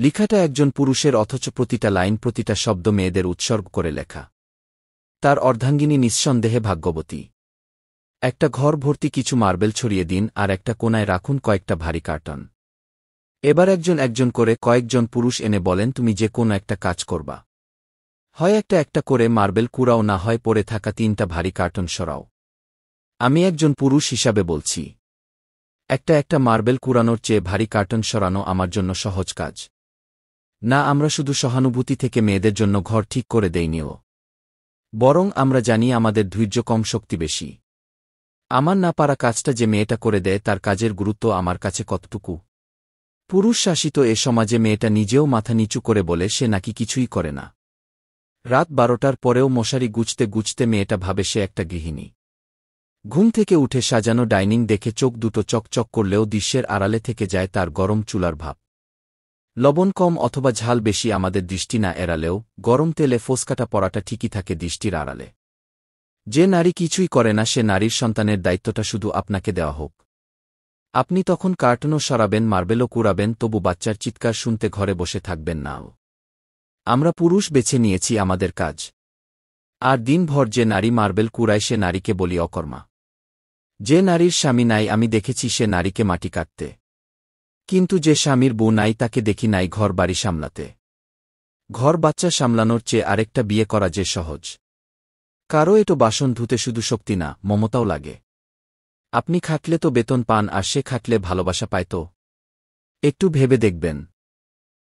লিখাটা একজন পুরুষের অথচ প্রতিটা লাইন প্রতিটা শব্দ মেয়েদের উৎসর্গ করে লেখা। তার অর্ধাঙ্গিনী নিঃসন্দেহে ভাগ্যবতী। একটা ঘর ভর্তি কিছু মার্বেল ছড়িয়ে দিন আর একটা কোনায় রাখুন কয়েকটা ভারী কার্টন। এবার একজন একজন করে কয়েকজন পুরুষ এনে বলেন তুমি যে কোনো একটা কাজ করবা। হয় একটা একটা করে মার্বেল কুড়াও, না হয় পড়ে থাকা 3টা ভারী কার্টন সরাও। আমি একজন পুরুষ হিসাবে বলছি, একটা একটা মার্বেল কুড়ানোর চেয়ে ভারী কার্টন সরানো আমার জন্য সহজ কাজ না। আমরা শুধু সহানুভূতি থেকে মেয়েদের জন্য ঘর ঠিক করে দেইনিও, বরং আমরা জানি আমাদের ধৈর্য কম, শক্তি বেশি। আমার না পারা কাজটা যে মেয়েটা করে দেয় তার কাজের গুরুত্ব আমার কাছে কতটুকু। পুরুষ শাসিত এ সমাজে মেয়েটা নিজেও মাথা নিচু করে বলে সে নাকি কিছুই করে না। রাত 12টার পরেও মশারি গুছতে গুছতে মেয়েটা ভাবে সে একটা গৃহিণী। ঘুম থেকে উঠে সাজানো ডাইনিং দেখে চোখ দুটো চকচক করলেও দৃশ্যের আড়ালে থেকে যায় তার গরম চুলার ভাব। লবণ কম অথবা ঝাল বেশি আমাদের দৃষ্টি না এড়ালেও গরম তেলে ফোসকাটা পড়াটা ঠিকই থাকে দৃষ্টির আড়ালে। যে নারী কিছুই করে না সে নারীর সন্তানের দায়িত্বটা শুধু আপনাকে দেওয়া হোক। আপনি তখন কার্টনও সরাবেন, মার্বেলও কুড়াবেন, তবু বাচ্চার চিৎকার শুনতে ঘরে বসে থাকবেন নাও। আমরা পুরুষ বেছে নিয়েছি আমাদের কাজ। আর দিনভর যে নারী মার্বেল কুড়ায় সে নারীকে বলি অকর্মা। যে নারীর স্বামী নাই আমি দেখেছি সে নারীকে মাটি কাটতে, কিন্তু যে স্বামীর বউ নাই তাকে দেখি নাই ঘর বাড়ি সামলাতে। ঘর বাচ্চা সামলানোর চেয়ে আরেকটা বিয়ে করা যে সহজ। কারো এটো বাসন ধুতে শুধু শক্তি না, মমতাও লাগে। আপনি খাটলে তো বেতন পান, আর সে খাটলে ভালোবাসা পায় তো। একটু ভেবে দেখবেন।